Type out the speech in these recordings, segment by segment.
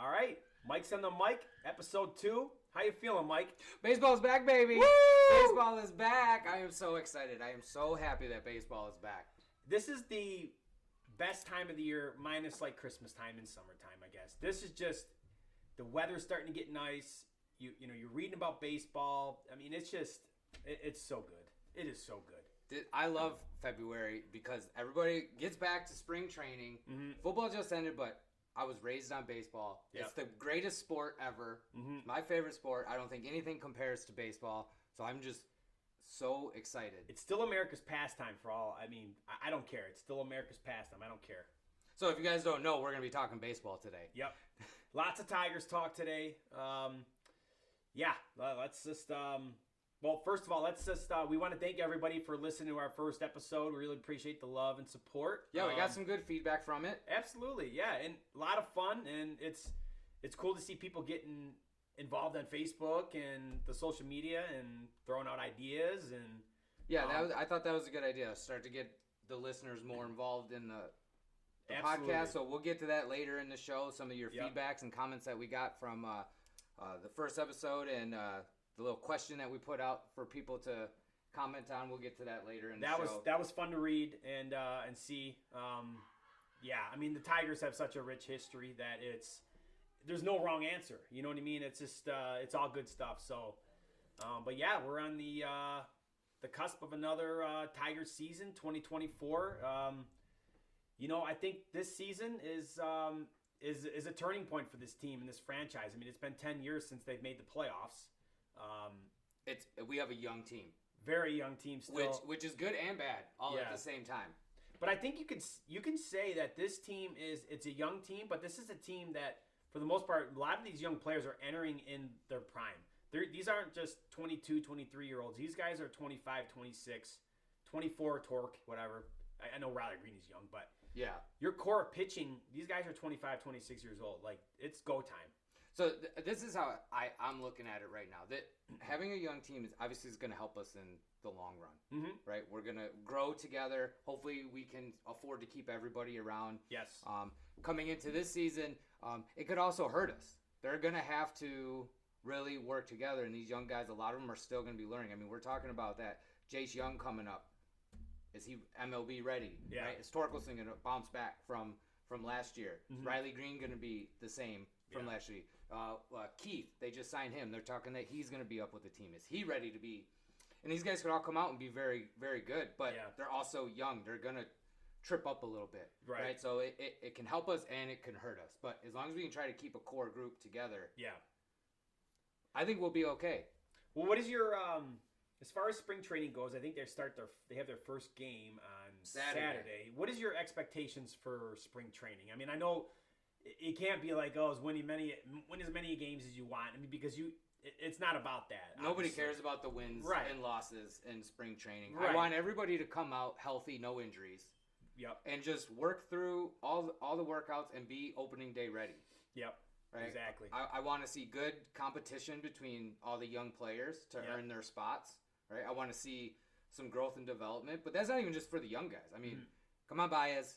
All right, Mike's on the mic, episode 2. How you feeling, Mike? Baseball's back, baby. Woo! Baseball is back. I am so excited. I am so happy that baseball is back. This is the best time of the year, minus like Christmas time and summertime, I guess. This is just the weather's starting to get nice. You're reading about baseball. I mean, it's so good. It is so good. I love February because everybody gets back to spring training. Mm-hmm. Football just ended, but I was raised on baseball. Yep. It's the greatest sport ever. Mm-hmm. My favorite sport. I don't think anything compares to baseball. So I'm just so excited. It's still America's pastime for all. I mean, I don't care. It's still America's pastime. I don't care. So if you guys don't know, we're going to be talking baseball today. Yep. Lots of Tigers talk today. Let's just... Well, first of all, we want to thank everybody for listening to our first episode. We really appreciate the love and support. Yeah, we got some good feedback from it. Absolutely, yeah, and a lot of fun, and it's cool to see people getting involved on Facebook and the social media and throwing out ideas and yeah, I thought that was a good idea. Start to get the listeners more involved in the podcast. So we'll get to that later in the show. Some of your feedbacks and comments that we got from the first episode and the little question that we put out for people to comment on. We'll get to that later in the show. That was fun to read and see. I mean, the Tigers have such a rich history that there's no wrong answer. You know what I mean? It's just it's all good stuff. So, we're on the cusp of another Tigers season, 2024. I think this season is a turning point for this team and this franchise. I mean, it's been 10 years since they've made the playoffs. We have a young team, very young team still, which is good and bad all at the same time. But I think you can say that this team it's a young team, but this is a team that for the most part, a lot of these young players are entering in their prime. These aren't just 22, 23-year-olds. These guys are 25, 26, 24, Torque, whatever. I know Riley Green is young, but yeah, your core pitching, these guys are 25, 26 years old. Like, it's go time. So this is how I'm looking at it right now. That having a young team is obviously going to help us in the long run, right? We're going to grow together. Hopefully, we can afford to keep everybody around. Yes. Coming into this season, it could also hurt us. They're going to have to really work together, and these young guys, a lot of them are still going to be learning. I mean, we're talking about that. Jace Young coming up. Is he MLB ready? Yeah. Right? Is Torkelson going to bounce back from last year? Is Riley Green going to be the same from last year? Keith, they just signed him. They're talking that he's going to be up with the team. Is he ready to be? And these guys could all come out and be very, very good, but they're also young. They're going to trip up a little bit, right? So it can help us and it can hurt us. But as long as we can try to keep a core group together, I think we'll be okay. Well, what is your as far as spring training goes? I think they have their first game on Saturday. What is your expectations for spring training? I mean, I know it can't be like, win as many games as you want. I mean, because it's not about that. Nobody cares about the wins and losses in spring training. Right. I want everybody to come out healthy, no injuries. Yep. And just work through all the workouts and be opening day ready. Yep. Right? Exactly. I want to see good competition between all the young players to earn their spots. Right. I want to see some growth and development, but that's not even just for the young guys. I mean, come on, Baez.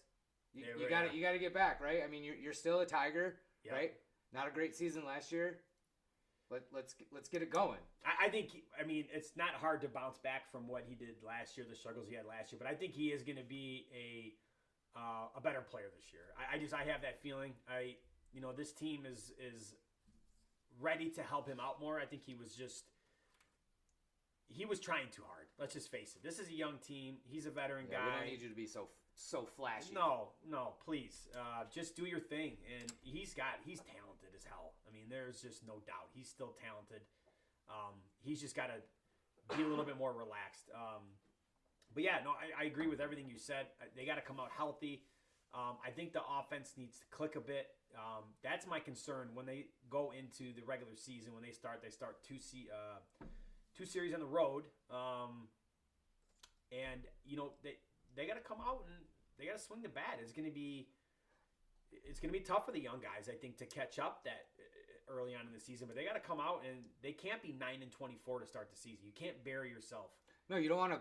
You got to get back, right? I mean, you're still a Tiger, right? Not a great season last year. Let's get it going. I think it's not hard to bounce back from what he did last year, the struggles he had last year. But I think he is going to be a better player this year. I have that feeling. This team is ready to help him out more. I think he was trying too hard. Let's just face it. This is a young team. He's a veteran guy. We don't need you to be so flashy. No, please. Just do your thing. And he's talented as hell. I mean, there's just no doubt. He's still talented. He's just got to be a little bit more relaxed. I agree with everything you said. They got to come out healthy. I think the offense needs to click a bit. That's my concern when they go into the regular season. When they start two series on the road. They got to come out and they got to swing the bat. It's going to be tough for the young guys, I think, to catch up that early on in the season. But they got to come out and they can't be 9-24 to start the season. You can't bury yourself. No, you don't want to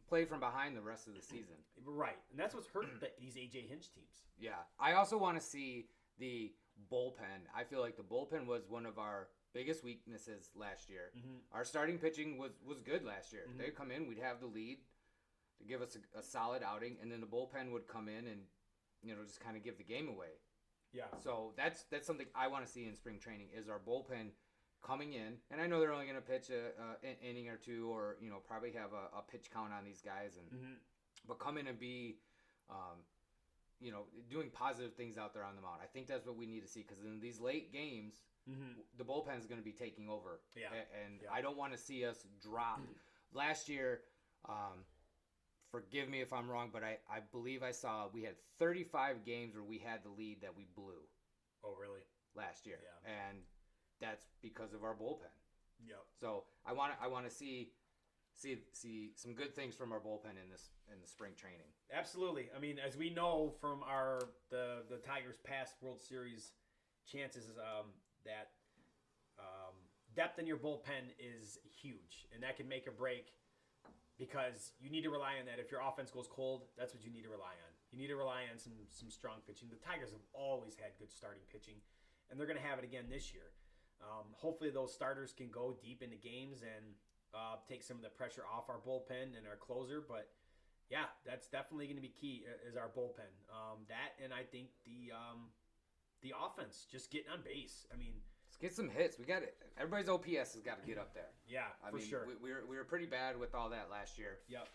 play from behind the rest of the season. Right, and that's what's hurt these AJ Hinch teams. Yeah, I also want to see the bullpen. I feel like the bullpen was one of our biggest weaknesses last year. Our starting pitching was good last year. They'd come in, we'd have the lead to give us a solid outing, and then the bullpen would come in and just kind of give the game away. Yeah. So that's something I want to see in spring training is our bullpen coming in, and I know they're only going to pitch an inning or two, or probably have a pitch count on these guys, but come in and be, doing positive things out there on the mound. I think that's what we need to see, because in these late games, the bullpen is going to be taking over. Yeah. And I don't want to see us drop. Last year, forgive me if I'm wrong, but I believe I saw we had 35 games where we had the lead that we blew. Oh, really? Last year. Yeah. And that's because of our bullpen. Yep. So I want to see some good things from our bullpen in the spring training. Absolutely. I mean, as we know from the Tigers' past World Series chances, that depth in your bullpen is huge, and that can make or break, because you need to rely on that. If your offense goes cold, that's what you need to rely on. You need to rely on some strong pitching. The Tigers have always had good starting pitching, and they're going to have it again this year. Hopefully those starters can go deep into games and take some of the pressure off our bullpen and our closer. But yeah, that's definitely going to be key, is our bullpen. That, and I think the offense, just getting on base. I mean, let's get some hits. We got it. Everybody's OPS has got to get up there. Yeah, I mean, sure. We were pretty bad with all that last year. Yep.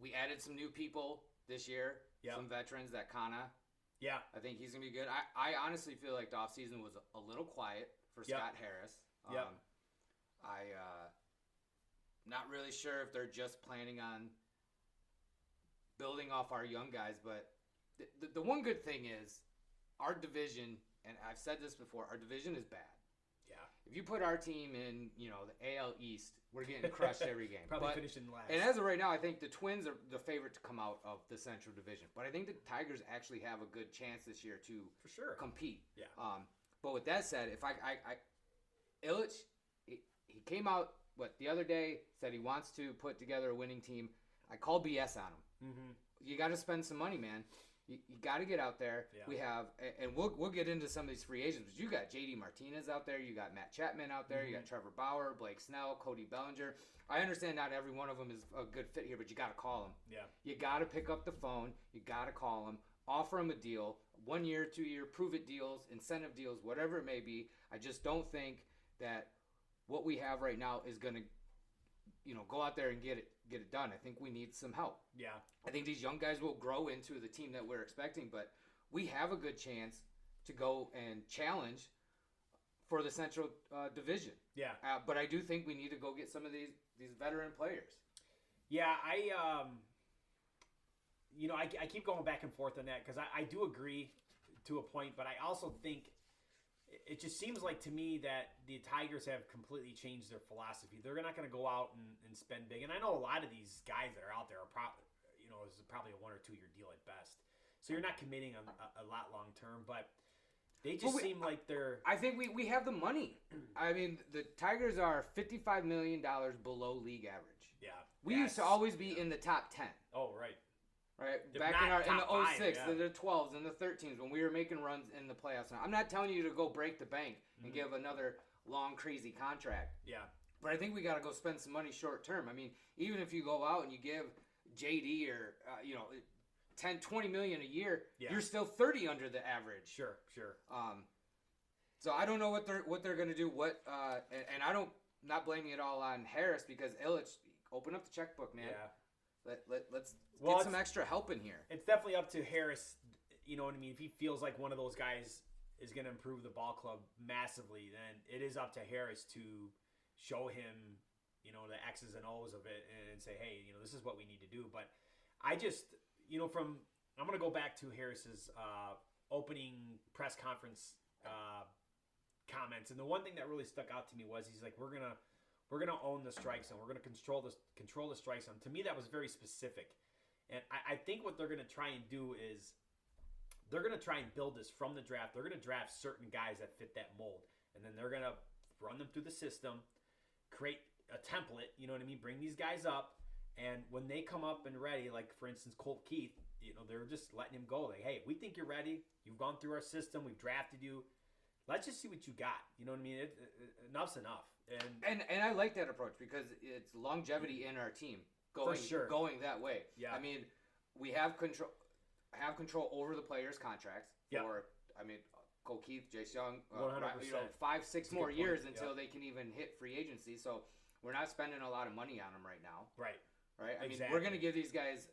We added some new people this year. Yep. Some veterans. That Kana. Yeah. I think he's gonna be good. I honestly feel like the offseason was a little quiet for Yep. Scott Harris. Yep. Not really sure if they're just planning on building off our young guys, but the one good thing is our division, and I've said this before, our division is bad. Yeah. If you put our team in, the AL East, we're getting crushed every game. Probably finishing last. And as of right now, I think the Twins are the favorite to come out of the Central Division. But I think the Tigers actually have a good chance this year to for sure compete. Yeah. But with that said, if I Illich, he came out the other day, said he wants to put together a winning team. I call BS on him. You got to spend some money, man. You got to get out there. Yeah. We have, and we'll get into some of these free agents. But you got J.D. Martinez out there. You got Matt Chapman out there. You got Trevor Bauer, Blake Snell, Cody Bellinger. I understand not every one of them is a good fit here, but you got to call them. Yeah. You got to pick up the phone. You got to call them. Offer them a deal. 1 year, 2 year, prove it deals, incentive deals, whatever it may be. I just don't think that what we have right now is going to, go out there and get it done. I think we need some help. Yeah. I think these young guys will grow into the team that we're expecting, but we have a good chance to go and challenge for the Central Division. Yeah. But I do think we need to go get some of these veteran players. Yeah, I keep going back and forth on that, because I do agree to a point, but I also think it just seems like to me that the Tigers have completely changed their philosophy. They're not going to go out and spend big. And I know a lot of these guys that are out there are is probably a 1 or 2 year deal at best. So you're not committing a lot long term, but they just seem like they're... I think we have the money. I mean, the Tigers are $55 million below league average. Yeah. We used to always be in the top 10. Oh, right. Right, If back not in the top 06, five, the 12s, and the 13s, when we were making runs in the playoffs. Now, I'm not telling you to go break the bank and give another long, crazy contract. Yeah. But I think we got to go spend some money short term. I mean, even if you go out and you give JD or, 10, 20 million a year, Yeah. you're still 30 under the average. Sure. So I don't know what they're going to do. And I don't, not blaming it all on Harris, because Illich, open up the checkbook, man. Yeah. Let's get some extra help in here. It's definitely up to Harris. You know what I mean? If he feels like one of those guys is going to improve the ball club massively, then it is up to Harris to show him, the X's and O's of it and say, hey, this is what we need to do. But I just, I'm going to go back to Harris's opening press conference comments. And the one thing that really stuck out to me was he's like, we're gonna own the strike zone. We're gonna control the strike zone. To me, that was very specific. And I think what they're gonna try and do is they're gonna try and build this from the draft. They're gonna draft certain guys that fit that mold, and then they're gonna run them through the system, create a template. You know what I mean? Bring these guys up, and when they come up and ready, like for instance Colt Keith, they're just letting him go. Like, hey, we think you're ready. You've gone through our system. We've drafted you. Let's just see what you got. You know what I mean? Enough's enough. And I like that approach because it's longevity in our team going that way. Yeah. I mean, we have control over the players' contracts for Cole Keith, Jace Young, 5-6 more years until they can even hit free agency. So we're not spending a lot of money on them right now. Right. I mean, we're going to give these guys,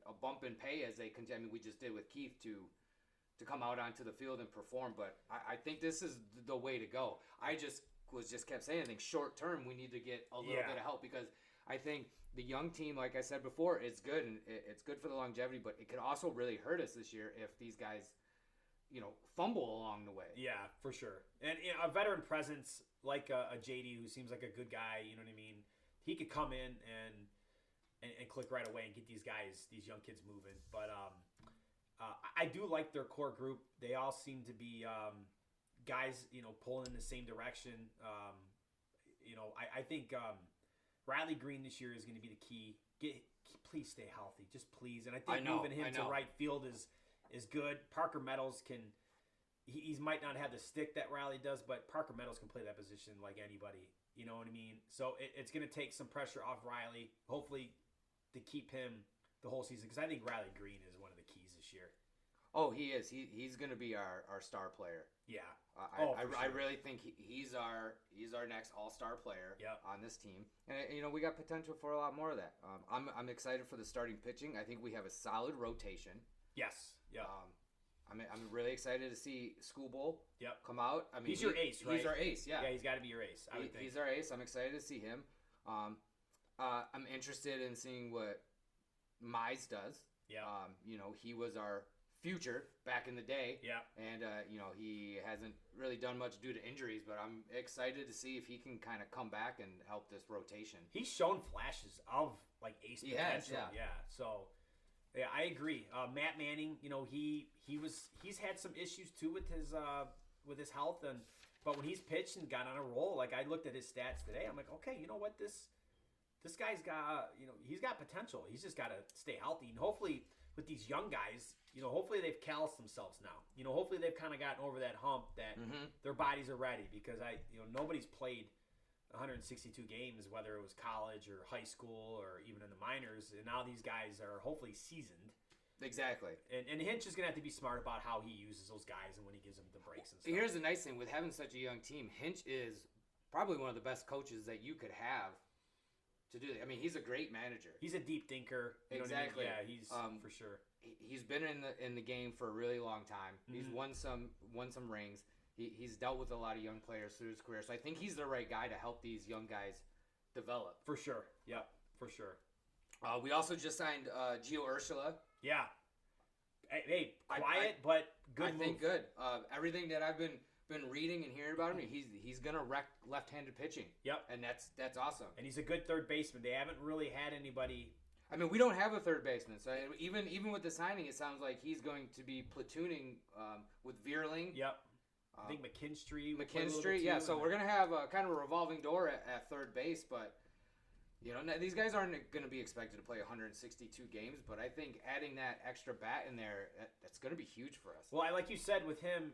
a bump in pay as they continue. I mean, we just did with Keith to come out onto the field and perform. But I think this is the way to go. I just kept saying, I think short term we need to get a little bit of help because I think the young team, like I said before, it's good and it's good for the longevity, but it could also really hurt us this year if these guys, fumble along the way. Yeah, for sure. And a veteran presence like a JD who seems like a good guy, you know what I mean? He could come in and click right away and get these young kids moving. But I do like their core group. They all seem to be guys, pulling in the same direction. I think Riley Green this year is going to be the key. Please stay healthy, just please. And I think moving him to right field is good. Parker Meadows he might not have the stick that Riley does, but Parker Meadows can play that position like anybody. You know what I mean? So it's going to take some pressure off Riley, hopefully, to keep him the whole season. Because I think Riley Green is one of the keys this year. Oh, he is. He's going to be our star player. Yeah. I really think he's our next all-star player on this team. And we got potential for a lot more of that. I'm excited for the starting pitching. I think we have a solid rotation. Yes. Yeah. I'm really excited to see Schoolbowl come out. I mean, he's your ace, right? He's our ace, yeah. Yeah, he's got to be your ace, I would think. He's our ace. I'm excited to see him. I'm interested in seeing what Mize does. Yeah. He was our future back in the day. Yeah. And, he hasn't really done much due to injuries, but I'm excited to see if he can kind of come back and help this rotation. He's shown flashes of, ace potential. Yeah. So... yeah, I agree. Matt Manning, he's had some issues too with his health, but when he's pitched and got on a roll, I looked at his stats today, I'm like, okay, you know what, this guy's got, he's got potential. He's just got to stay healthy, and hopefully with these young guys, hopefully they've calloused themselves now. Hopefully they've kind of gotten over that hump that their bodies are ready because nobody's played 162 games, whether it was college or high school or even in the minors, and now these guys are hopefully seasoned. Exactly. And Hinch is going to have to be smart about how he uses those guys and when he gives them the breaks and stuff. Here's the nice thing with having such a young team. Hinch is probably one of the best coaches that you could have to do that. I mean, he's a great manager. He's a deep thinker. Exactly. Yeah, he's for sure. He's been in the game for a really long time. Mm-hmm. He's won some rings. He's dealt with a lot of young players through his career, so I think he's the right guy to help these young guys develop. For sure. Yeah, for sure. We also just signed Gio Urshela. Yeah. Hey, quiet, but good move. I think good. Everything that I've been reading and hearing about him, he's gonna wreck left-handed pitching. Yep. And that's awesome. And he's a good third baseman. They haven't really had anybody. I mean, we don't have a third baseman, so even with the signing, it sounds like he's going to be platooning with Vierling. Yep. I think McKinstry, yeah. So we're gonna have a kind of a revolving door at third base, but these guys aren't gonna be expected to play 162 games. But I think adding that extra bat in there, that's gonna be huge for us. Well, like you said, with him,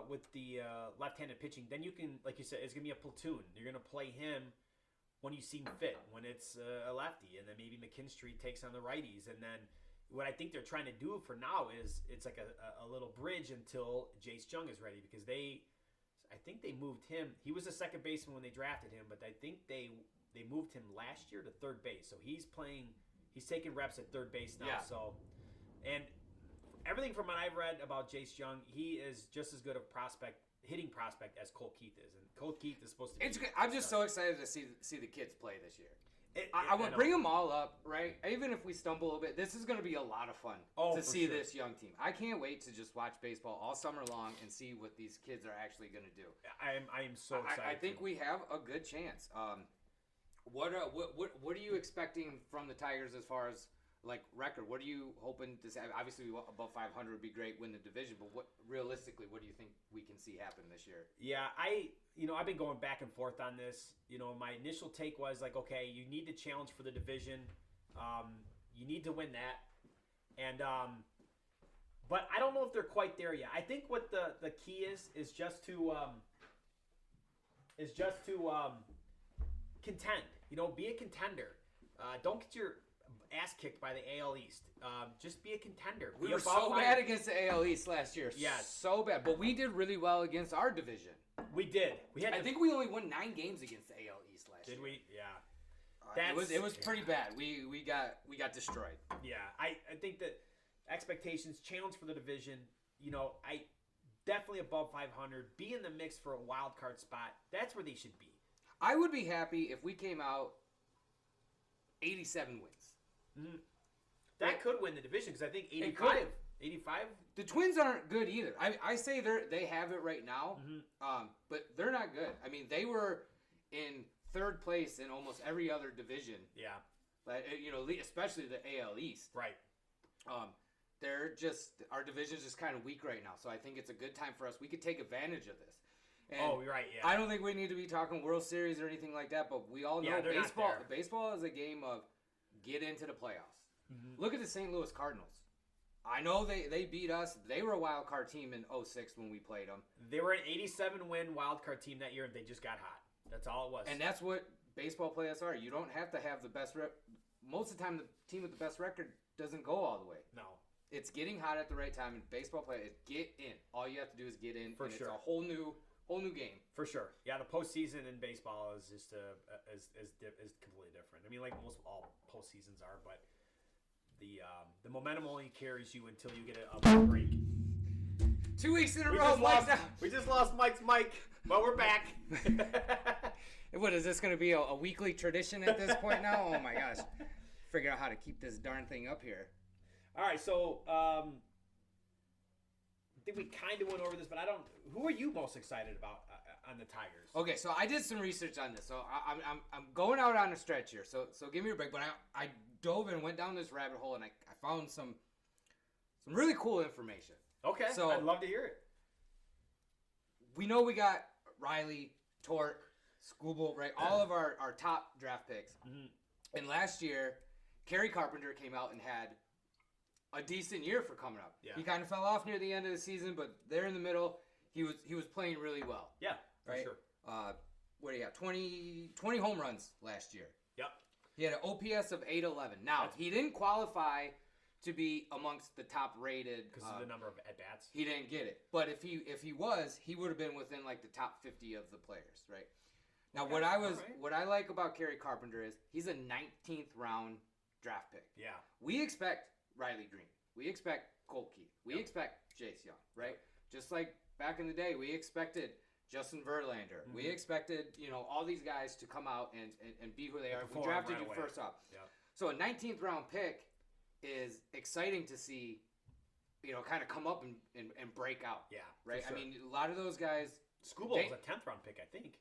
with the left-handed pitching, then you can, like you said, it's gonna be a platoon. You're gonna play him when you seem fit, when it's a lefty, and then maybe McKinstry takes on the righties, and then. What I think they're trying to do for now is it's like a little bridge until Jace Jung is ready because I think they moved him. He was a second baseman when they drafted him, but I think they moved him last year to third base. So he's taking reps at third base now. Yeah. So, and everything from what I've read about Jace Jung, he is just as good a hitting prospect as Cole Keith is, and Cole Keith is supposed to be. It's good. I'm just so excited to see the kids play this year. I would bring them all up, right? Even if we stumble a little bit, this is going to be a lot of fun to see this young team. I can't wait to just watch baseball all summer long and see what these kids are actually going to do. I am so excited. I think we have a good chance. What are you expecting from the Tigers as far as record? What are you hoping to see? Obviously, above 500 would be great, win the division. But realistically, what do you think we can see happen this year? Yeah, I've been going back and forth on this. My initial take was okay, you need to challenge for the division. You need to win that. And but I don't know if they're quite there yet. I think what the key is just to contend. You know, be a contender. Don't get your ass kicked by the AL East. Just be a contender. We were so bad against the AL East last year. Yeah, so bad. But we did really well against our division. We did. I think we only won 9 games against the AL East last year. Did we? Yeah. It was pretty bad. We got destroyed. Yeah, I think that expectations, challenge for the division. You know, I definitely above 500. Be in the mix for a wild card spot. That's where they should be. I would be happy if we came out 87 wins. That could win the division because I think 85. The Twins aren't good either. I say they have it right now, but they're not good. I mean, they were in 3rd place in almost every other division. Yeah. Like, you know, especially the AL East. Right. Our division's just kind of weak right now. So I think it's a good time for us. We could take advantage of this. And you're right. Yeah. I don't think we need to be talking World Series or anything like that, but we all know baseball is a game of get into the playoffs. Look at the St. Louis Cardinals. I know they beat us. They were a wild card team in 06 when we played them. They were an 87-win wild card team that year, and they just got hot. That's all it was. And that's what baseball players are. You don't have to have the best most of the time, the team with the best record doesn't go all the way. No. It's getting hot at the right time, and baseball players get in. All you have to do is get in, For and sure. it's a whole new game. For sure. Yeah, the postseason in baseball is just is completely different. I mean, like most all postseasons are, but the momentum only carries you until you get a break. 2 weeks in a row, Mike's out. We just lost Mike's mic, but we're back. What is this going to be a weekly tradition at this point now? Oh my gosh! Figure out how to keep this darn thing up here. All right, so I think we kind of went over this, but I don't. Who are you most excited about on the Tigers? Okay, so I did some research on this, so I'm going out on a stretch here. So give me a break. But I dove and went down this rabbit hole, and I found some really cool information. Okay, so I'd love to hear it. We know we got Riley, Torque, Skubal, right? All of our top draft picks. And last year, Kerry Carpenter came out and had a decent year for coming up. Yeah. He kind of fell off near the end of the season, but there in the middle, he was playing really well. Yeah, for right? sure. What do you got? 20 home runs last year. Yep. He had an OPS of 811. Now, he didn't qualify to be amongst the top rated because of the number of at bats. He didn't get it. But if he was, he would have been within like the top 50 of the players, right? Now, what I like about Kerry Carpenter is he's a 19th round draft pick. Yeah. We expect Riley Green. We expect Colt Keith. We expect Jace Young, right? Just like back in the day, we expected Justin Verlander. We expected, all these guys to come out and be who they are. We drafted you first off. Yep. So a 19th round pick is exciting to see, kind of come up and break out. Yeah. Right? Sure. I mean, a lot of those guys. Skubal was a 10th round pick, I think.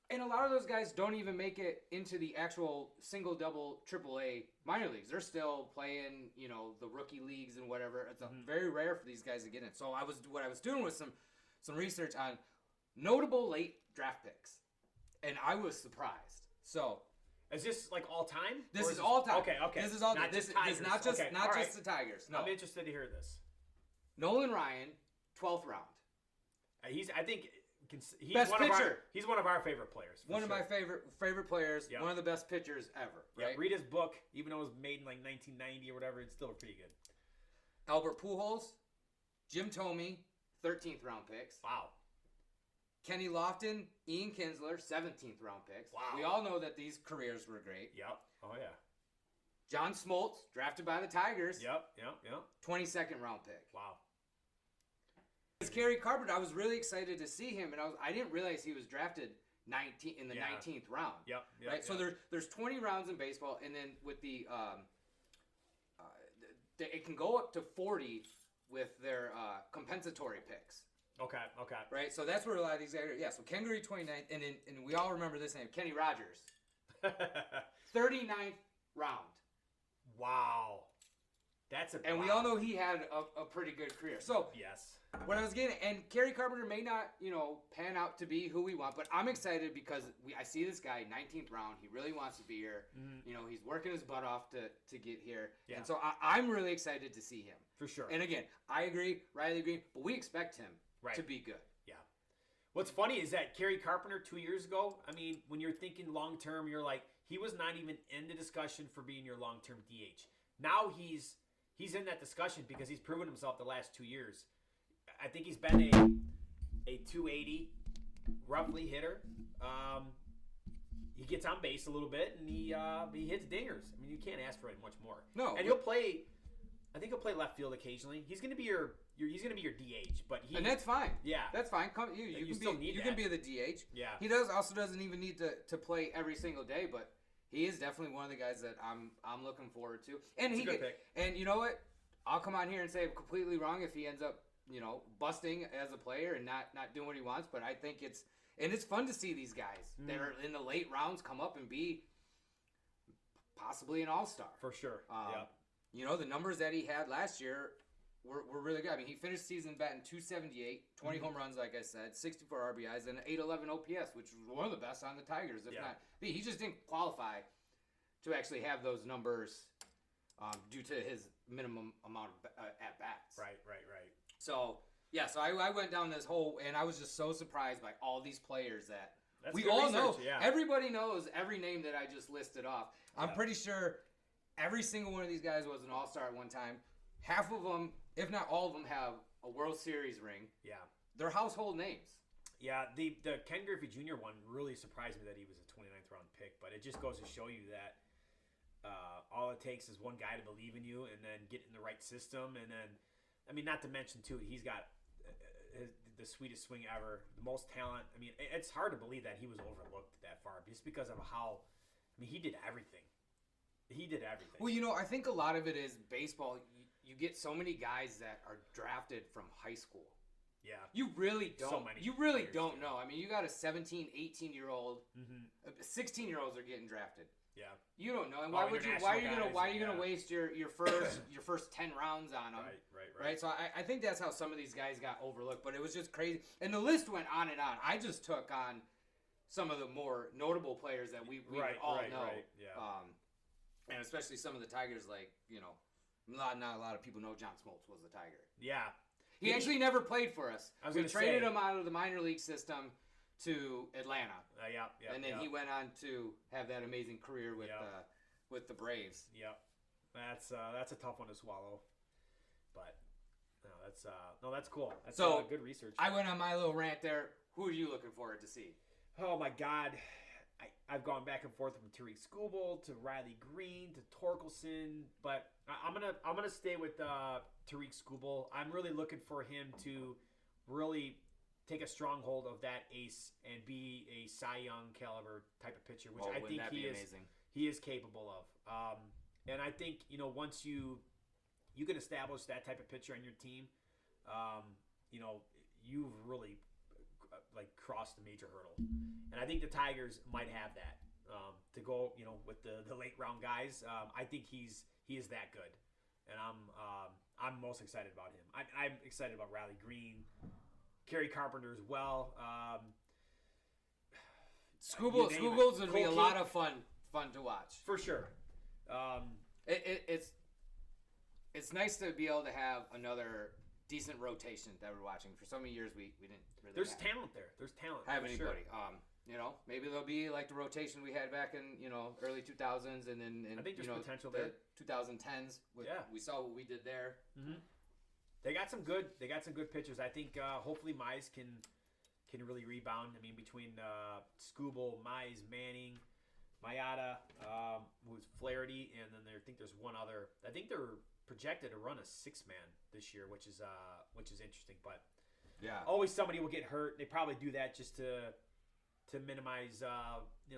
And a lot of those guys don't even make it into the actual single, double, triple A minor leagues. They're still playing, the rookie leagues and whatever. It's very rare for these guys to get in. So what I was doing was some research on notable late draft picks, and I was surprised. So, is this like all time? This is all time. Okay. This is all time. This is not just the Tigers. No. I'm interested to hear this. Nolan Ryan, 12th round. He's best pitcher. He's one of our favorite players. One of my favorite players. Yep. One of the best pitchers ever. Right? Yeah, read his book. Even though it was made in like 1990 or whatever, it's still pretty good. Albert Pujols, Jim Thome, 13th round picks. Wow. Kenny Lofton, Ian Kinsler, 17th round picks. Wow. We all know that these careers were great. Yep. Oh yeah. John Smoltz, drafted by the Tigers. Yep. 22nd round pick. Wow. It's Kerry Carpenter. I was really excited to see him, and I didn't realize he was drafted 19th round. Yep. Right. So there's 20 rounds in baseball, and then with the it can go up to 40 with their compensatory picks. Okay. Right. So that's where a lot of these guys are. Yeah. So Ken Griffey 29th, and we all remember this name, Kenny Rogers, 39th round. Wow. And we all know he had a pretty good career. So yes. What I was getting, and Kerry Carpenter may not, pan out to be who we want, but I'm excited because I see this guy, 19th round. He really wants to be here. Mm-hmm. He's working his butt off to get here. Yeah. And so I'm really excited to see him. For sure. And again, I agree, Riley Green, but we expect him to be good. Yeah. What's funny is that Kerry Carpenter 2 years ago, I mean, when you're thinking long-term, you're like, he was not even in the discussion for being your long-term DH. Now he's in that discussion because he's proven himself the last 2 years. I think he's been a 280 roughly hitter. He gets on base a little bit and he hits dingers. I mean, you can't ask for it much more. No, and he'll play. I think he'll play left field occasionally. He's going to be your DH, but and that's fine. Yeah, that's fine. You can be the DH. Yeah, he also doesn't even need to play every single day, but he is definitely one of the guys that I'm looking forward to. And it's a good pick. And you know what? I'll come on here and say I'm completely wrong if he ends up busting as a player and not doing what he wants. But I think it's fun to see these guys that are in the late rounds come up and be possibly an all-star. For sure. The numbers that he had last year were really good. I mean, he finished the season batting .278, 20 home runs, like I said, 64 RBIs, and an .811 OPS, which was one of the best on the Tigers, if not. He just didn't qualify to actually have those numbers due to his minimum amount of at-bats. Right. So I went down this whole, and I was just so surprised by all these players that That's we good all research, know. yeah. Everybody knows every name that I just listed off. I'm pretty sure every single one of these guys was an all-star at one time. Half of them, if not all of them, have a World Series ring. Yeah. They're household names. Yeah, the Ken Griffey Jr. one really surprised me that he was a 29th round pick, but it just goes to show you that all it takes is one guy to believe in you and then get in the right system. And then, I mean, not to mention, too, he's got the sweetest swing ever, the most talent. I mean, it's hard to believe that he was overlooked that far just because of how, I mean, he did everything. Well, I think a lot of it is baseball. You get so many guys that are drafted from high school. Yeah. You really don't. So many you really players, don't know. I mean, you got a 17, 18-year-old. 16-year-olds are getting drafted. Yeah. You don't know. And why are you gonna waste your first 10 rounds on them? Right. So I think that's how some of these guys got overlooked. But it was just crazy. And the list went on and on. I just took on some of the more notable players that we all know. Right. Yeah. And especially some of the Tigers, not a lot of people know John Smoltz was the Tiger. Yeah. He actually never played for us. We traded him out of the minor league system to Atlanta. Yeah. And then he went on to have that amazing career with the Braves. Yep. That's a tough one to swallow. But that's cool. That's good research. I went on my little rant there. Who are you looking forward to see? Oh my God. I've gone back and forth from Tariq Skubal to Riley Green to Torkelson, but I'm gonna stay with Tariq Skubal. I'm really looking for him to really take a stronghold of that ace and be a Cy Young caliber type of pitcher, which I think he is capable of. And I think once you can establish that type of pitcher on your team, you've really crossed the major hurdle. And I think the Tigers might have that to go, with the late round guys. I think he is that good, and I'm most excited about him. I'm excited about Riley Green, Kerry Carpenter as well. Scoogles would be a lot of fun to watch for sure. It's nice to be able to have another decent rotation that we're watching. For so many years, we didn't really. There's talent there. There's talent. Have anybody? Sure. Maybe there'll be like the rotation we had back in early 2000s, and then I think there's potential the there. 2010s. We saw what we did there. Mm-hmm. They got some good pitchers. I think hopefully Mize can really rebound. I mean, between Skubal, Mize, Manning, Mayada, who's Flaherty, and then I think there's one other. I think they're projected to run a 6-man this year, which is interesting. But always somebody will get hurt. They probably do that just to minimize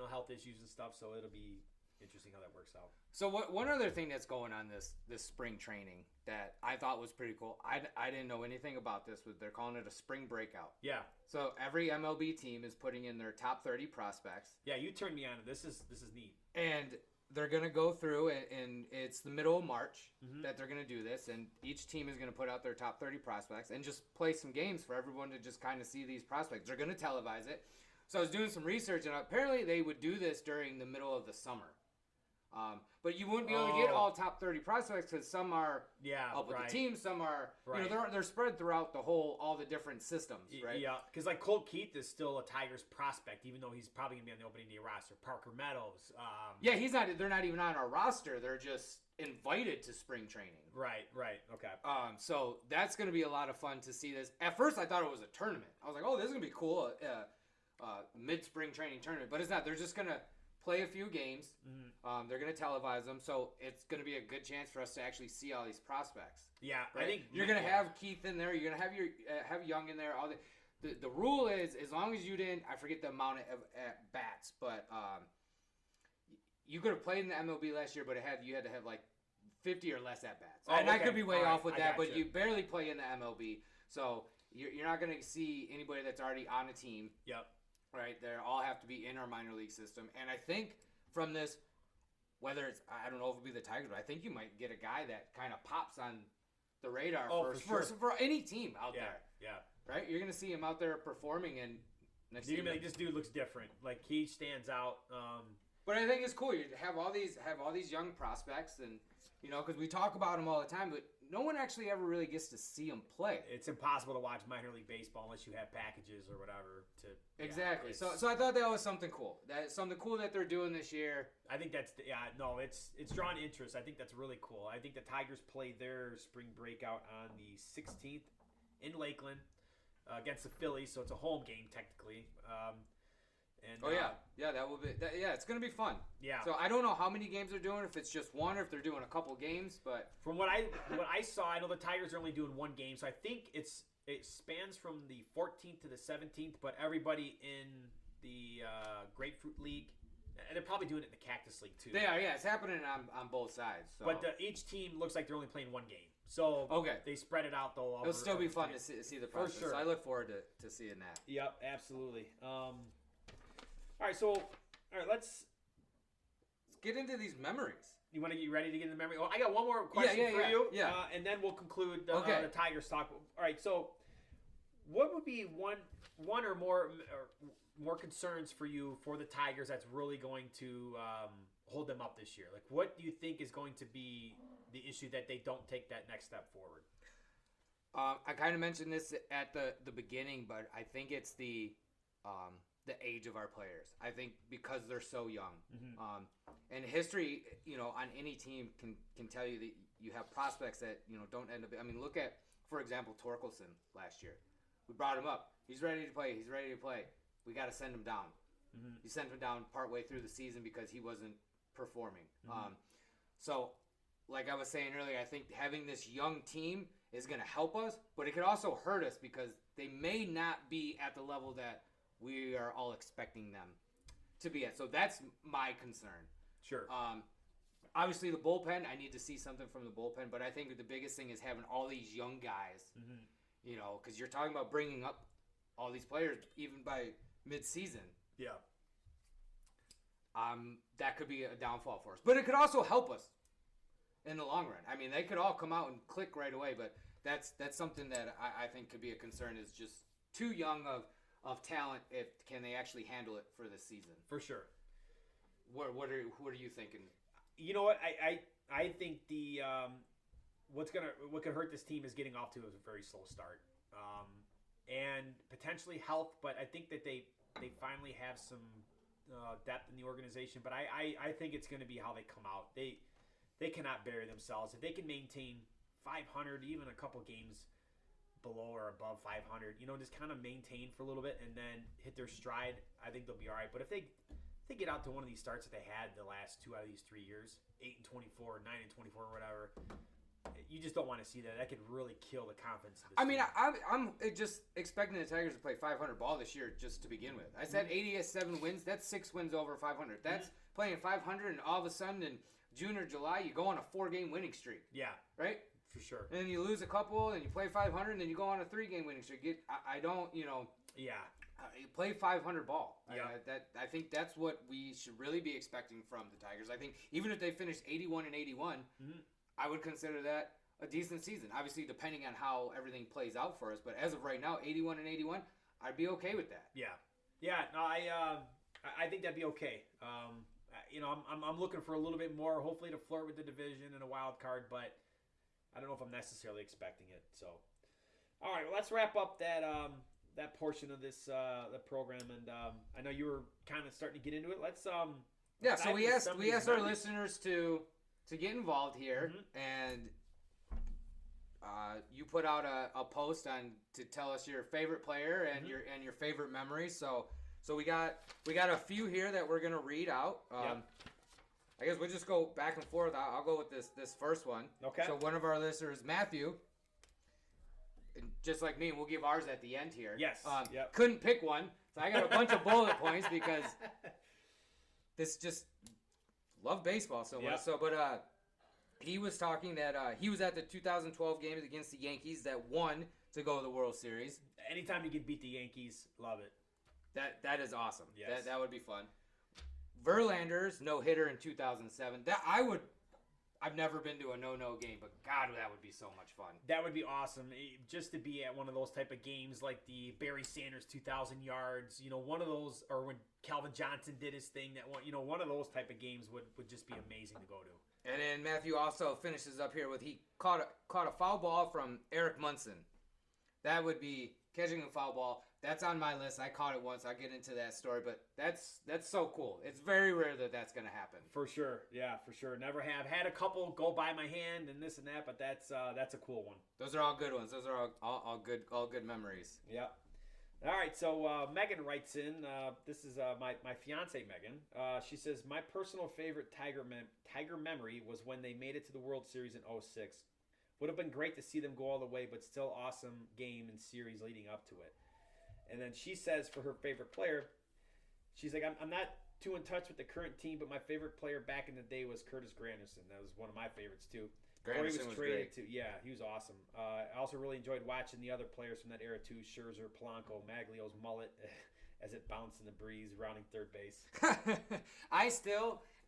health issues and stuff. So it'll be interesting how that works out. So one other thing that's going on this spring training that I thought was pretty cool. I didn't know anything about this. They're calling it a spring breakout. Yeah. So every MLB team is putting in their top 30 prospects. Yeah, you turned me on. This is neat. And they're going to go through, and it's the middle of March that they're going to do this, and each team is going to put out their top 30 prospects and just play some games for everyone to just kind of see these prospects. They're going to televise it. So I was doing some research, and apparently they would do this during the middle of the summer. But you wouldn't be able to get all top 30 prospects because some are up with the team, some are they're spread throughout all the different systems, right? Yeah, because like Colt Keith is still a Tigers prospect, even though he's probably gonna be on the opening day roster. Parker Meadows, he's not. They're not even on our roster. They're just invited to spring training. Right, okay. So that's gonna be a lot of fun to see this. At first, I thought it was a tournament. I was like, oh, this is gonna be cool, mid-spring training tournament, but it's not. They're just gonna play a few games. They're going to televise them, so it's going to be a good chance for us to actually see all these prospects. Yeah, right? I think you're going to have Keith in there. You're going to have your have Young in there. All the rule is, as long as you didn't, I forget the amount of at bats, but you could have played in the MLB last year, but you had to have like 50 or less at bats. And I could be way off with that, but you barely play in the MLB, so you're not going to see anybody that's already on a team. Yep. Right, they all have to be in our minor league system, and I think from this, whether it's I don't know if it'll be the Tigers, but I think you might get a guy that kind of pops on the radar for any team out there. Yeah, right. You're gonna see him out there performing, and next you're gonna be like, this dude looks different. Like he stands out. But I think it's cool. You have all these young prospects, and because we talk about them all the time, but no one actually ever really gets to see them play. It's impossible to watch minor league baseball unless you have packages or whatever. Exactly. So I thought that was something cool. That's something cool that they're doing this year. I think that's it's drawn interest. I think that's really cool. I think the Tigers play their spring breakout on the 16th in Lakeland against the Phillies, so it's a home game technically. That will be. It's gonna be fun. Yeah. So I don't know how many games they're doing. If it's just one, or if they're doing a couple games. But from what I saw, I know the Tigers are only doing one game. So I think it spans from the 14th to the 17th. But everybody in the Grapefruit League, and they're probably doing it in the Cactus League too. They are. Yeah, it's happening on both sides. So. But each team looks like they're only playing one game. So they spread it out though. It'll still be fun to see the process. For sure. So I look forward to seeing that. Yep, absolutely. All right, let's get into these memories. You ready to get into memory? Oh, I got one more question for you. Yeah. And then we'll conclude the Tigers talk. All right, so what would be one or more concerns for you for the Tigers that's really going to hold them up this year? Like, what do you think is going to be the issue that they don't take that next step forward? I kind of mentioned this at the beginning, but I think it's the age of our players. I think because they're so young. And history, on any team can tell you that you have prospects that, don't end up. I mean, look at, for example, Torkelson last year. We brought him up. He's ready to play. We got to send him down. You sent him down partway through the season because he wasn't performing. So, like I was saying earlier, I think having this young team is going to help us, but it could also hurt us because they may not be at the level that we are all expecting them to be at. So that's my concern. Sure. Obviously, the bullpen, I need to see something from the bullpen, but I think the biggest thing is having all these young guys, because you're talking about bringing up all these players even by mid-season. Yeah. That could be a downfall for us. But it could also help us in the long run. I mean, they could all come out and click right away, but that's something that I think could be a concern, is just too young of talent. Can they actually handle it for this season? For sure. What are you thinking? You know what? I think what could hurt this team is getting off to a very slow start, and potentially health. But I think that they finally have some depth in the organization. But I think it's going to be how they come out. They cannot bury themselves if they can maintain 500, even a couple games below or above 500, just kind of maintain for a little bit and then hit their stride. I think they'll be all right. But if they get out to one of these starts that they had the last 2 out of these 3 years, 8-24, 9-24, or whatever, you just don't want to see that. That could really kill the confidence of this team. I'm just expecting the Tigers to play 500 ball this year just to begin with. I said 87 wins. That's 6 wins over 500. That's playing 500, and all of a sudden in June or July, you go on a 4-game winning streak. Yeah. Right? For sure. And then you lose a couple, and you play 500, and then you go on a 3-game winning streak. I don't, Yeah. You play 500 ball. Yeah. I think that's what we should really be expecting from the Tigers. I think even if they finish 81 and 81, I would consider that a decent season. Obviously, depending on how everything plays out for us. But as of right now, 81 and 81, I'd be okay with that. Yeah. Yeah. No, I think that'd be okay. I'm looking for a little bit more, hopefully to flirt with the division and a wild card, but I don't know if I'm necessarily expecting it. So, all right, well, let's wrap up that portion of this the program, and I know you were kind of starting to get into it. Let's yeah. So we asked our memories. listeners to get involved here, and you put out a post to tell us your favorite player and your favorite memories. So we got a few here that we're gonna read out. I guess we'll just go back and forth. I'll go with this first one. Okay. So one of our listeners, Matthew, and just like me, we'll give ours at the end here. Yes. Couldn't pick one, so I got a bunch of bullet points because this just love baseball so much. Yep. So, but he was talking that he was at the 2012 games against the Yankees that won to go to the World Series. Anytime you can beat the Yankees, love it. That is awesome. Yes. That would be fun. Verlander's no-hitter in 2007. I've never been to a no game, but God, that would be so much fun. That would be awesome, just to be at one of those type of games like the Barry Sanders 2,000 yards. One of those, or when Calvin Johnson did his thing. One of those type of games would just be amazing to go to. And then Matthew also finishes up here with he caught a foul ball from Eric Munson. That would be catching a foul ball. That's on my list. I caught it once. I'll get into that story, but that's so cool. It's very rare that that's going to happen. For sure. Yeah, for sure. Never have. Had a couple go by my hand and this and that, but that's a cool one. Those are all good ones. Those are all good memories. Yeah. All right, so Megan writes in. This is my fiance Megan. She says, my personal favorite Tiger memory was when they made it to the World Series in 2006. Would have been great to see them go all the way, but still awesome game and series leading up to it. And then she says for her favorite player, she's like, I'm not too in touch with the current team, but my favorite player back in the day was Curtis Granderson. That was one of my favorites too. Granderson was great. Yeah, he was awesome. I also really enjoyed watching the other players from that era too. Scherzer, Polanco, Maglio's mullet as it bounced in the breeze, rounding third base.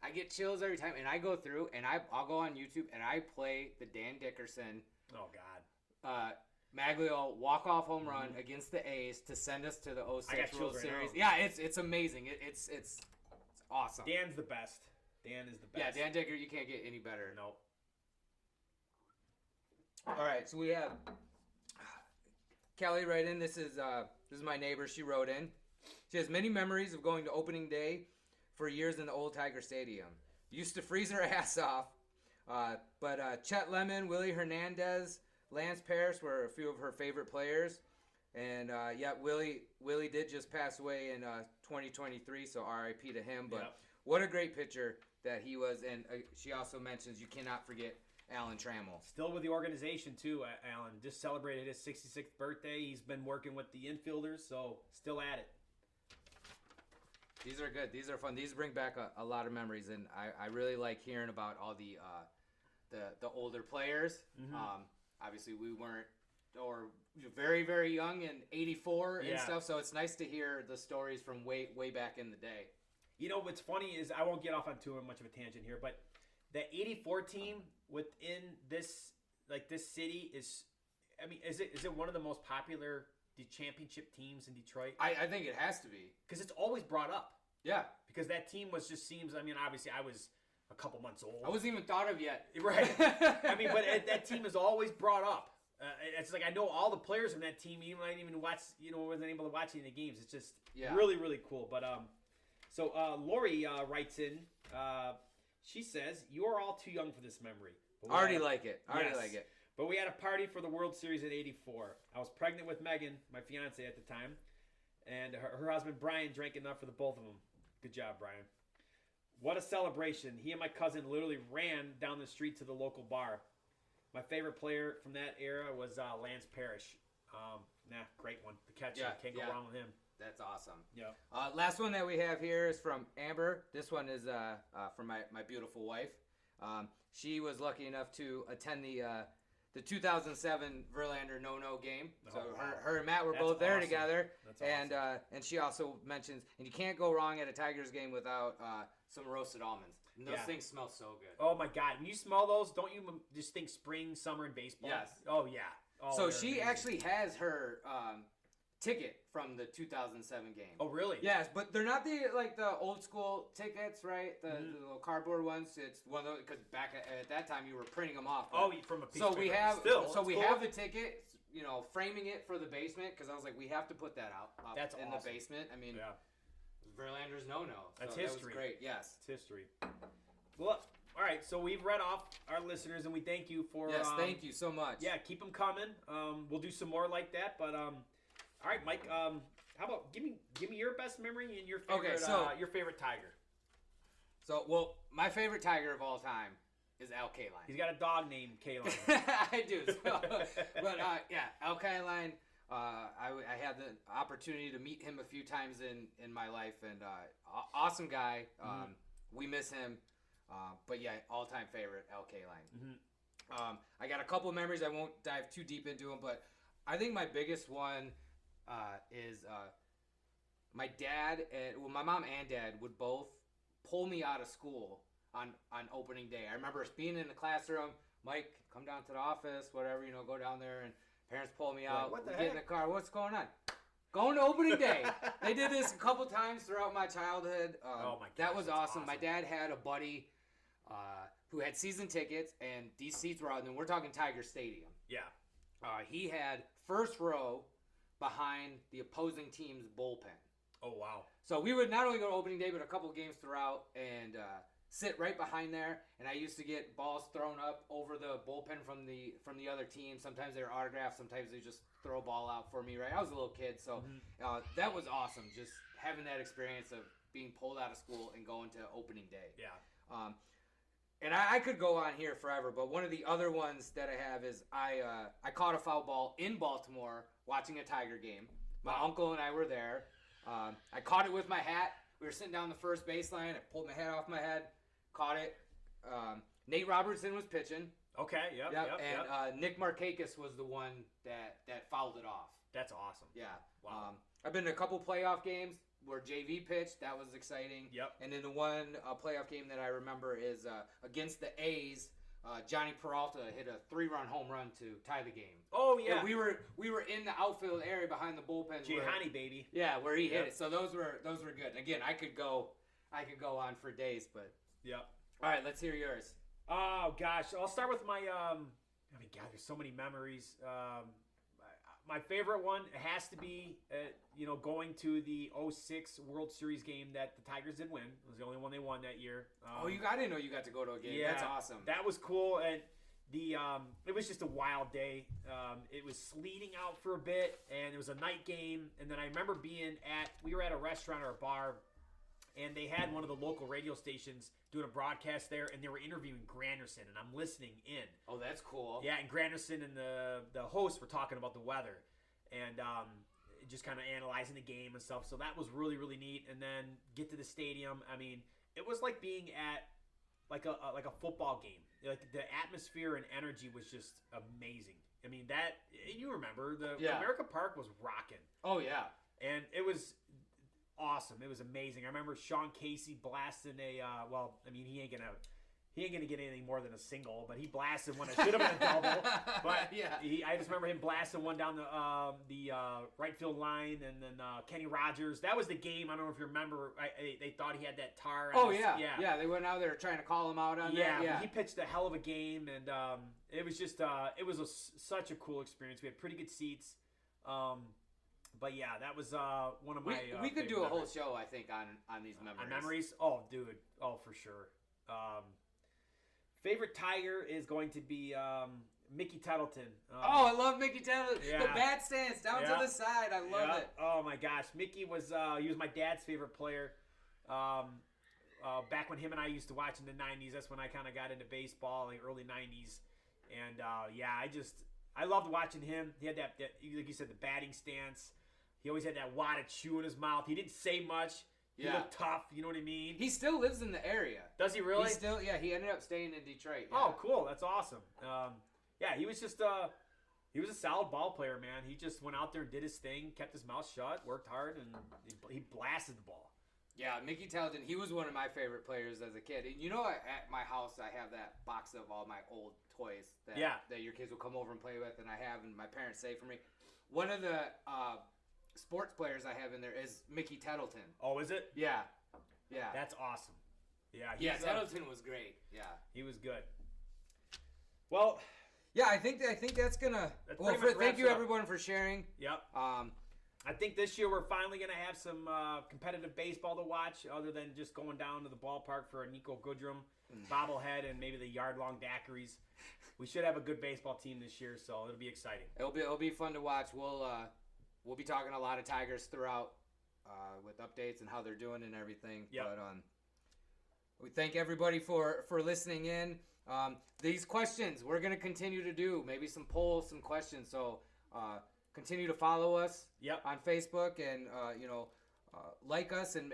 I get chills every time, and I go through, and I'll go on YouTube, and I play the Dan Dickerson. Oh, God. Maglio walk-off home run against the A's to send us to the 06 World Series. Now. Yeah, it's amazing. It's awesome. Dan's the best. Dan is the best. Yeah, Dan Dicker, you can't get any better. No. All right, so we have Kelly write in. This is my neighbor. She wrote in. She has many memories of going to opening day for years in the old Tiger Stadium. Used to freeze her ass off. But Chet Lemon, Willie Hernandez, Lance Parrish were a few of her favorite players. And, Willie did just pass away in 2023, so RIP to him. But what a great pitcher that he was. And she also mentions you cannot forget Alan Trammell. Still with the organization, too, Alan. Just celebrated his 66th birthday. He's been working with the infielders, so still at it. These are good. These are fun. These bring back a lot of memories, and I really like hearing about all the older players. Obviously, we weren't very, very young in '84 and stuff, so it's nice to hear the stories from way back in the day. You know what's funny is I won't get off on too much of a tangent here, but the '84 team within this city is it one of the most popular championship teams in Detroit? I think it has to be because it's always brought up. Yeah, because that team seems. I mean, obviously, I was a couple months old. I wasn't even thought of yet. Right. I mean, but that team is always brought up. It's like I know all the players from that team. Even I didn't even watch. Wasn't able to watch any of the games. It's just really, really cool. But so Lori writes in. She says you are all too young for this memory. Already like it. But we had a party for the World Series in '84. I was pregnant with Megan, my fiance at the time, and her husband Brian drank enough for the both of them. Good job, Brian. What a celebration. He and my cousin literally ran down the street to the local bar. My favorite player from that era was Lance Parrish. Great one. The catcher. Can't go wrong with him. That's awesome. Yeah. Last one that we have here is from Amber. This one is from my beautiful wife. She was lucky enough to attend the 2007 Verlander no game. So Oh, wow. her and Matt were That's both there awesome. together. That's And she also mentions, and you can't go wrong at a Tigers game without some roasted almonds. And those Yeah. things smell so good. Oh my God! When you smell those, don't you just think spring, summer, and baseball? Yes. Oh yeah. Oh, So they're she amazing. actually has her ticket from the 2007 game. Oh really? Yes, but they're not the old school tickets, right? The little cardboard ones. It's one of those because back at that time you were printing them off. Oh, from a piece so of we paper. have Still, so it's we cool. have the ticket, framing it for the basement because I was like, we have to put that up That's in awesome. the basement. I mean, Yeah, Verlander's no. That's That history. was great. Yes. it's history. Well, all right. So we've read off our listeners, and we thank you for. Yes. Thank you so much. Yeah, keep them coming. We'll do some more like that. But all right, Mike. How about give me your best memory and your favorite Tiger. So, well, my favorite Tiger of all time is Al Kaline. He's got a dog named Kaline. I do. So, but yeah, Al Kaline. I had the opportunity to meet him a few times in my life, and awesome guy. We miss him, but yeah, all time favorite Al Kaline. I got a couple of memories. I won't dive too deep into them, but I think my biggest one is my dad and my mom and dad would both pull me out of school on opening day. I remember being in the classroom, Mike, come down to the office, whatever, go down there, and parents pull me out. what the we heck? get in the car. What's going on? Going to opening day. They did this a couple times throughout my childhood. Oh my gosh, that was that's awesome. My awesome. dad had a buddy who had season tickets, and these seats were out. And we're talking Tiger Stadium. Yeah. He had first row behind the opposing team's bullpen. Oh wow. So we would not only go to opening day, but a couple games throughout, and sit right behind there. And I used to get balls thrown up over the bullpen from the other team. Sometimes they were autographed. Sometimes they just throw a ball out for me. Right, I was a little kid, so that was awesome. Just having that experience of being pulled out of school and going to opening day. Yeah. And I could go on here forever, but one of the other ones that I have is I caught a foul ball in Baltimore watching a Tiger game. My uncle and I were there. I caught it with my hat. We were sitting down the first baseline. I pulled my hat off my head, caught it. Nate Robertson was pitching. Okay. Yep. And Nick Markakis was the one that fouled it off. That's awesome. Yeah. Wow. I've been to a couple playoff games where JV pitched. That was exciting. Yep. And then the one playoff game that I remember is against the A's. Johnny Peralta hit a 3-run home run to tie the game. Oh yeah. And we were in the outfield area behind the bullpen. Gianni baby. Yeah, where he hit Yep. it. So those were good. Again, I could go on for days, but Yep. all right, let's hear yours. Oh gosh, I'll start with my. I mean, God, there's so many memories. My favorite one has to be, going to the 06 World Series game that the Tigers did win. It was the only one they won that year. I didn't know you got to go to a game. Yeah, That's awesome. That was cool, and it was just a wild day. It was sleeting out for a bit, and it was a night game. And then I remember we were at a restaurant or a bar, and they had one of the local radio stations doing a broadcast there, and they were interviewing Granderson, and I'm listening in. Oh, that's cool. Yeah, and Granderson and the host were talking about the weather, and just kind of analyzing the game and stuff. So that was really, really neat. And then get to the stadium. I mean, it was like being at like a football game. Like the atmosphere and energy was just amazing. I mean, you remember the America Park was rocking. Oh yeah. And it was awesome. It was amazing. I remember Sean Casey blasting he ain't gonna get anything more than a single, but he blasted one that should have been a double. But yeah. I just remember him blasting one down the right field line, and then Kenny Rogers. That was the game. I don't know if you remember. They thought he had that tar. Oh yeah. They went out there trying to call him out on that. Yeah, he pitched a hell of a game, and it was just such a cool experience. We had pretty good seats. But yeah, that was one of my. We could do a memories. whole show, I think, on these memories. On memories? Oh, dude. Oh, for sure. Favorite Tiger is going to be Mickey Tettleton. I love Mickey Tettleton. Yeah. The bat stance down to the side. I love it. Oh my gosh, Mickey was my dad's favorite player. Back when him and I used to watch in the '90s, that's when I kind of got into baseball in the early '90s, and I loved watching him. He had that like you said, the batting stance. He always had that wad of chew in his mouth. He didn't say much. He looked tough. You know what I mean? He still lives in the area. Does he really? He ended up staying in Detroit. Yeah. Oh, cool. That's awesome. Yeah, he was just he was a solid ball player, man. He just went out there and did his thing, kept his mouth shut, worked hard, and he blasted the ball. Yeah, Mickey Tettleton, he was one of my favorite players as a kid. And you know, at my house, I have that box of all my old toys that your kids will come over and play with, and I have, and my parents save for me. One of the sports players I have in there is Mickey Tettleton. Oh, is it? Yeah. That's awesome. Yeah, Tettleton was great. Yeah. He was good. Well, yeah, I think that's gonna. Thank you everyone for sharing. Yep. I think this year we're finally gonna have some competitive baseball to watch, other than just going down to the ballpark for a Nico Goodrum bobblehead and maybe the yard-long daiquiris. We should have a good baseball team this year, so it'll be exciting. It'll be fun to watch. We'll be talking a lot of Tigers throughout with updates and how they're doing and everything. Yep. But we thank everybody for listening in. These questions we're going to continue to do, maybe some polls, some questions. So continue to follow us on Facebook and like us and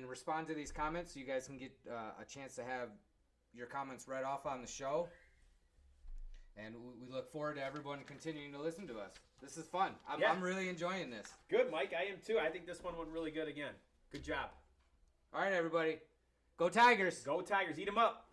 respond to these comments so you guys can get a chance to have your comments read off on the show. And we look forward to everyone continuing to listen to us. This is fun. I'm really enjoying this. Good, Mike. I am too. I think this one went really good again. Good job. All right, everybody. Go Tigers. Go Tigers. Eat them up.